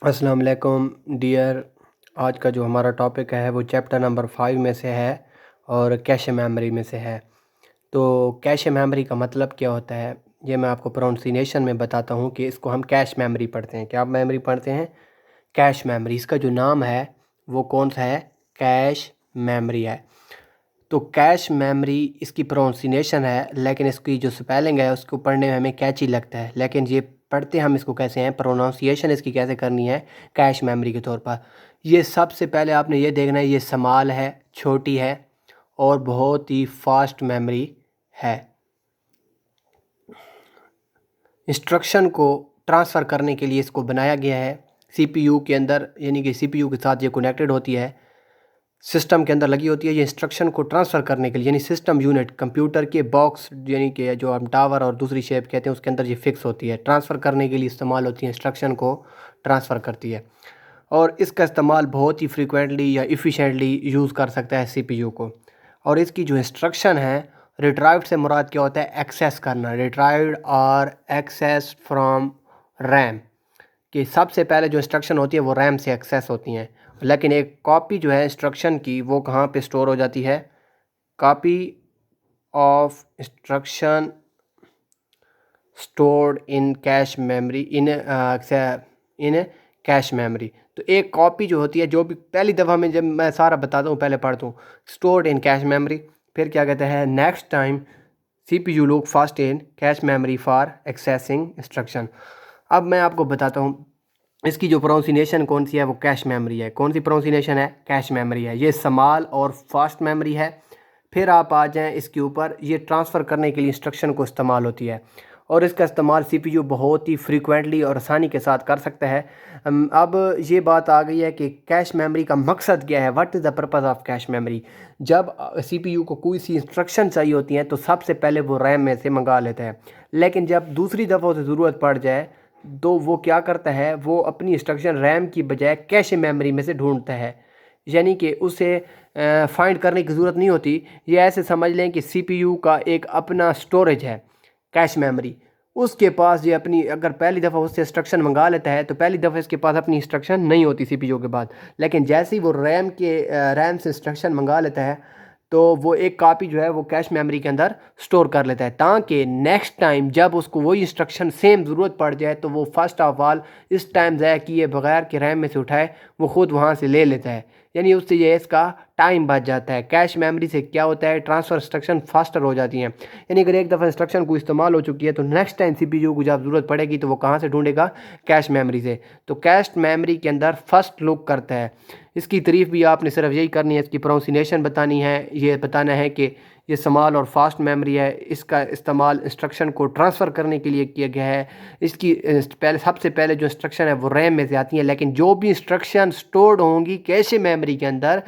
अस्सलाम वालेकुम डियर। आज का जो हमारा टॉपिक है वो चैप्टर नंबर 5 में से है और कैश मेमोरी में से है। तो कैश मेमोरी का मतलब क्या होता है ये मैं आपको प्रोनाउंसिएशन में बताता हूँ कि इसको हम कैश मेमोरी पढ़ते हैं। क्या मेमोरी पढ़ते हैं? Cache memory. इसका जो नाम है वो कौन सा है? कैश मेमोरी है। तो कैश मेमोरी इसकी प्रोनाउंसिएशन है, लेकिन इसकी जो स्पेलिंग है उसको पढ़ने में हमें कैची लगता है, लेकिन ये पढ़ते हम इसको कैसे हैं, प्रोनाउंसिएशन इसकी कैसे करनी है कैश मेमोरी के तौर पर। ये सबसे पहले आपने ये देखना है, ये स्मॉल है, छोटी है और बहुत ही फास्ट मेमोरी है। इंस्ट्रक्शन को ट्रांसफ़र करने के लिए इसको बनाया गया है सीपीयू के अंदर, यानी कि सीपीयू के साथ ये कनेक्टेड होती है, सिस्टम के अंदर लगी होती है। ये इंस्ट्रक्शन को ट्रांसफ़र करने के लिए, यानी सिस्टम यूनिट कंप्यूटर के बॉक्स, यानी कि जो हम टावर और दूसरी शेप कहते हैं उसके अंदर ये फिक्स होती है, ट्रांसफ़र करने के लिए इस्तेमाल होती है, इंस्ट्रक्शन को ट्रांसफ़र करती है। और इसका इस्तेमाल बहुत ही फ्रीक्वेंटली या इफ़िशेंटली यूज़ कर सकता है सीपीयू को। और इसकी जो इंस्ट्रक्शन है, रिट्राइव्ड से मुराद क्या होता है? एक्सेस करना। रिट्राइव्ड और एक्सेस फ्रॉम रैम, कि सबसे पहले जो इंस्ट्रक्शन होती है वो रैम से एक्सेस होती हैं, लेकिन एक कॉपी जो है इंस्ट्रक्शन की वो कहाँ पे स्टोर हो जाती है? Copy of instruction stored in cache memory in cache memory. तो एक कॉपी जो होती है, जो भी पहली दफ़ा में, जब मैं सारा बताता हूँ पहले पढ़ता हूँ, स्टोर्ड इन कैश मेमोरी। फिर क्या कहते हैं? Next time CPU look first in cache memory for accessing instruction. अब मैं आपको बताता हूँ इसकी जो प्रोनाउंसिएशन कौन सी है, वो कैश मेमोरी है। कौन सी प्रोनाउंसिएशन है? कैश मेमोरी है। ये स्मॉल और फास्ट मेमोरी है। फिर आप आ जाएं इसके ऊपर, ये ट्रांसफ़र करने के लिए इंस्ट्रक्शन को इस्तेमाल होती है और इसका इस्तेमाल सीपीयू बहुत ही फ्रीक्वेंटली और आसानी के साथ कर सकता है। अब ये बात आ गई है कि कैश मेमोरी का मकसद क्या है, what is the purpose of cache memory. जब सीपीयू को कोई सी इंस्ट्रक्शन चाहिए होती हैं तो सबसे पहले वो रैम में से मंगा लेता है, लेकिन जब दूसरी दफ़ा उसे ज़रूरत पड़ जाए तो वो क्या करता है, वो अपनी इंस्ट्रक्शन रैम की बजाय कैश मेमोरी में से ढूंढता है, यानी कि उसे फाइंड करने की ज़रूरत नहीं होती। ये ऐसे समझ लें कि सीपीयू का एक अपना स्टोरेज है कैश मेमोरी, उसके पास ये अपनी, अगर पहली दफ़ा उससे इंस्ट्रक्शन मंगा लेता है तो पहली दफ़ा इसके पास अपनी इंस्ट्रक्शन नहीं होती सीपीयू के बाद, लेकिन जैसे ही वो रैम से इंस्ट्रक्शन मंगा लेता है तो वो एक कॉपी जो है वो कैश मेमोरी के अंदर स्टोर कर लेता है, ताकि नेक्स्ट टाइम जब उसको वही इंस्ट्रक्शन सेम ज़रूरत पड़ जाए तो वो फर्स्ट ऑफ ऑल इस टाइम ज़ाया किए बगैर कि रैम में से उठाए वो ख़ुद वहाँ से ले लेता है, यानी उससे ये इसका टाइम बच जाता है। कैश मेमोरी से क्या होता है, ट्रांसफ़र इंस्ट्रक्शन फास्टर हो जाती हैं, यानी अगर एक दफ़ा इंस्ट्रक्शन को इस्तेमाल हो चुकी है तो नेक्स्ट टाइम सीपीयू को जब ज़रूरत पड़ेगी तो वो कहाँ से ढूंढेगा? कैश मेमोरी से। तो कैश मेमोरी के अंदर फर्स्ट लुक करता है। इसकी तारीफ़ भी आपने सिर्फ यही करनी है, इसकी प्रोनाउंसिएशन बतानी है, ये बताना है कि ये स्मॉल और फास्ट मेमोरी है, इसका इस्तेमाल इंस्ट्रक्शन को ट्रांसफ़र करने के लिए किया गया है। इसकी पहले, सबसे पहले जो इंस्ट्रक्शन है वो रैम में से आती हैं, लेकिन जो भी इंस्ट्रक्शन स्टोर्ड होंगी कैश मेमोरी के अंदर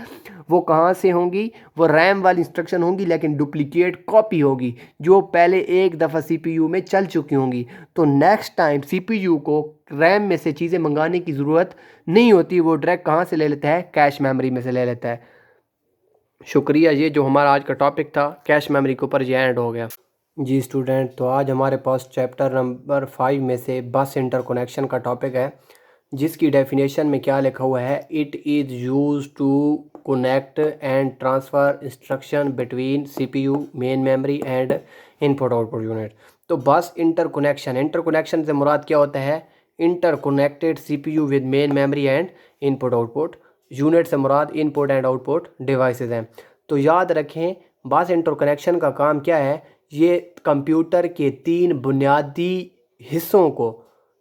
वो कहाँ से होंगी? वो रैम वाली इंस्ट्रक्शन होंगी, लेकिन डुप्लीकेट कॉपी होगी जो पहले एक दफ़ा सीपीयू में चल चुकी होंगी। तो नेक्स्ट टाइम सीपीयू को रैम में से चीज़ें मंगाने की ज़रूरत नहीं होती, वो डायरेक्ट कहाँ से ले लेता है? कैश मेमोरी में से ले लेता है। शुक्रिया। ये जो हमारा आज का टॉपिक था कैश मेमोरी के ऊपर, ये एंड हो गया। जी स्टूडेंट, तो आज हमारे पास चैप्टर नंबर 5 में से बस इंटरकनेक्शन का टॉपिक है, जिसकी डेफिनेशन में क्या लिखा हुआ है? It is use to connect and transfer instruction between CPU, main memory and input output unit. तो बस इंटरकनेक्शन, इंटरकनेक्शन से मुराद क्या होता है? Interconnected CPU with main memory and input output unit से मुराद इनपुट एंड आउटपुट डिवाइसेस हैं। तो याद रखें, बस इंटरकनेक्शन का काम क्या है? ये कंप्यूटर के 3 बुनियादी हिस्सों को,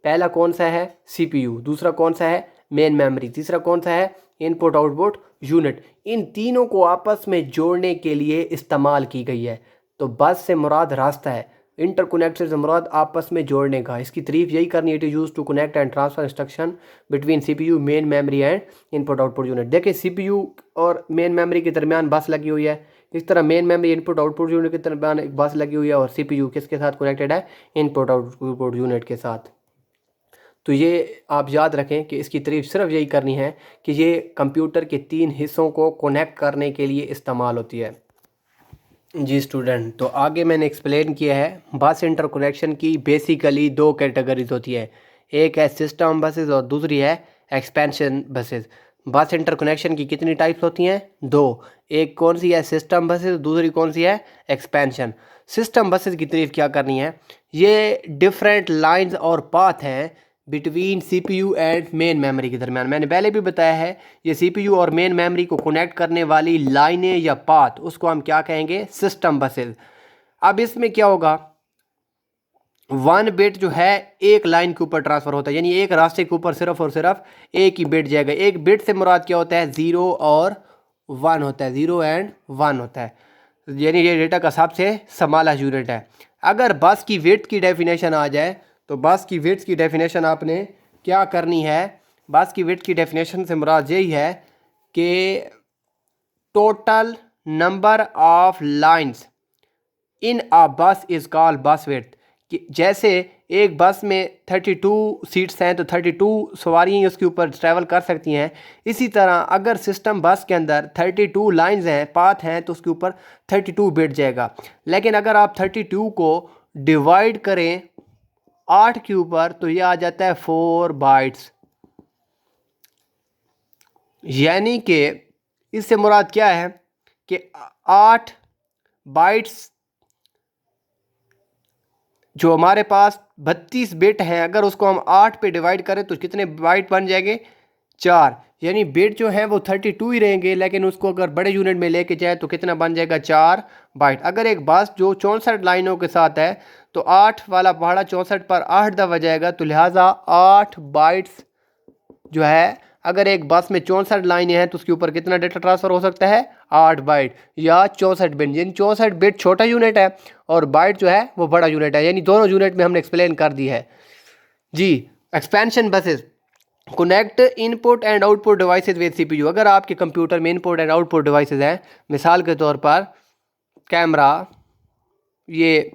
पहला कौन सा है? सीपीयू, दूसरा कौन सा है? मेन मेमोरी, तीसरा कौन सा है? Input output unit. इन तीनों को आपस में जोड़ने के लिए इस्तेमाल की गई है। तो बस से मुराद रास्ता है, इंटरकनेक्शन से मुराद आपस में जोड़ने का। इसकी तारीफ यही करनी है, it is use to connect and transfer instruction between CPU, main memory and input output unit. देखिए, सीपीयू और मेन मेमोरी के दरमियान बस लगी हुई है, इस तरह main memory input output unit के दरमियान एक बस लगी हुई है, और सीपीयू किसके साथ कनेक्टेड है? इनपुट आउटपुट यूनिट के साथ। तो ये आप याद रखें कि इसकी तारीफ सिर्फ यही करनी है कि ये कंप्यूटर के 3 हिस्सों को कनेक्ट करने के लिए इस्तेमाल होती है। जी स्टूडेंट, तो आगे मैंने एक्सप्लेन किया है बस इंटरकनेक्शन की बेसिकली 2 कैटेगरीज होती है, एक है सिस्टम बसेस और दूसरी है एक्सपेंशन बसेस। बस इंटरकनेक्शन की कितनी टाइप्स होती हैं? 2। एक कौन सी है? System buses. दूसरी कौन सी है? एक्सपेंशन। सिस्टम बसेस की तारीफ क्या करनी है? ये डिफरेंट लाइंस और पाथ हैं between CPU and main memory के दरमियान। मैंने पहले भी बताया है, ये सीपीयू और मेन मेमोरी को कनेक्ट करने वाली लाइनें या पाथ, उसको हम क्या कहेंगे? System buses. अब इसमें क्या होगा, 1 बिट जो है एक लाइन के ऊपर ट्रांसफर होता है, यानी एक रास्ते के ऊपर सिर्फ और सिर्फ एक ही बिट जाएगा। एक बिट से मुराद क्या होता है? 0 और 1 होता है, 0 एंड 1 होता है, यानी ये डेटा का सबसे स्मॉल यूनिट है। अगर बस की वेट की डेफिनेशन आ जाए तो बस की वेट की डेफिनेशन आपने क्या करनी है? बस की वेट की डेफिनेशन से मुराद यही है कि total number of lines in a bus is called बस वेट। कि जैसे एक बस में 32 सीट्स हैं तो 32 सवारियाँ उसके ऊपर ट्रैवल कर सकती हैं। इसी तरह अगर सिस्टम बस के अंदर 32 लाइंस हैं, पाथ हैं, तो उसके ऊपर 32 बिट जाएगा। लेकिन अगर आप 32 को डिवाइड करें 8 के ऊपर तो ये आ जाता है 4 बाइट्स। यानी कि इससे मुराद क्या है कि 8 बाइट्स जो हमारे पास 32 बिट हैं, अगर उसको हम 8 पे डिवाइड करें तो कितने बाइट बन जाएंगे? 4। यानी बिट जो है वो 32 ही रहेंगे, लेकिन उसको अगर बड़े यूनिट में लेके जाए तो कितना बन जाएगा? 4 बाइट। अगर एक बस जो 64 लाइनों के साथ है तो 8 वाला पहाड़ा 64 पर 8 दफ़ा जाएगा, तो लिहाजा 8 बाइट्स जो है, अगर एक बस में 64 लाइनें हैं तो उसके ऊपर कितना डेटा ट्रांसफ़र हो सकता है? 8 बाइट या 64 बिट। यानी 64 बिट छोटा यूनिट है और बाइट जो है वो बड़ा यूनिट है, यानी दोनों यूनिट में हमने एक्सप्लेन कर दी है जी। Expansion buses connect input and output devices with CPU. अगर आपके कंप्यूटर में इनपुट एंड आउटपुट डिवाइसेज हैं, मिसाल के तौर पर कैमरा ये,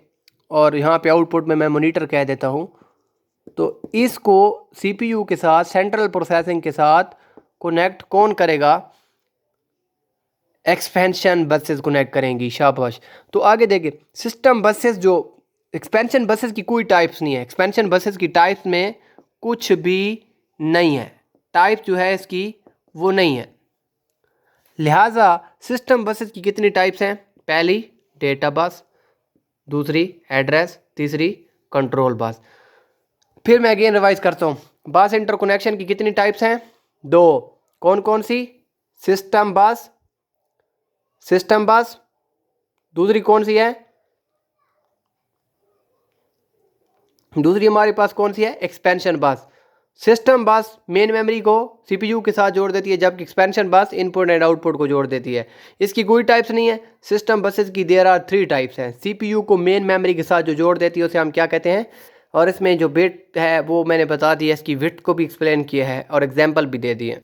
और यहाँ पे आउटपुट में मैं मॉनिटर कह देता हूँ, तो इसको सीपीयू के साथ, सेंट्रल प्रोसेसिंग के साथ कनेक्ट कौन करेगा? एक्सपेंशन बसेस कनेक्ट करेंगी। शाबाश। तो आगे देखिए, सिस्टम बसेस जो, एक्सपेंशन बसेस की कोई टाइप्स नहीं है। एक्सपेंशन बसेस की टाइप्स में कुछ भी नहीं है, टाइप जो है इसकी वो नहीं है। लिहाजा सिस्टम बसेस की कितनी टाइप्स हैं? पहली डेटा बस, दूसरी एड्रेस, तीसरी कंट्रोल बस। फिर मैं अगेन रिवाइज करता हूँ, बस इंटरकनेक्शन की कितनी टाइप्स हैं? 2। कौन कौन सी? सिस्टम बस, सिस्टम बस। दूसरी कौन सी है? दूसरी हमारे पास कौन सी है? एक्सपेंशन बस। सिस्टम बस मेन मेमोरी को सीपीयू के साथ जोड़ देती है, जबकि एक्सपेंशन बस इनपुट एंड आउटपुट को जोड़ देती है। इसकी कोई टाइप्स नहीं है। सिस्टम बसेस की देयर आर 3 टाइप्स हैं। सीपीयू को मेन मेमोरी के साथ जो जोड़ देती है उसे हम क्या कहते हैं? और इसमें जो बिट है वो मैंने बता दिया, इसकी विड्थ को भी एक्सप्लेन किया है और एग्जाम्पल भी दे दिए।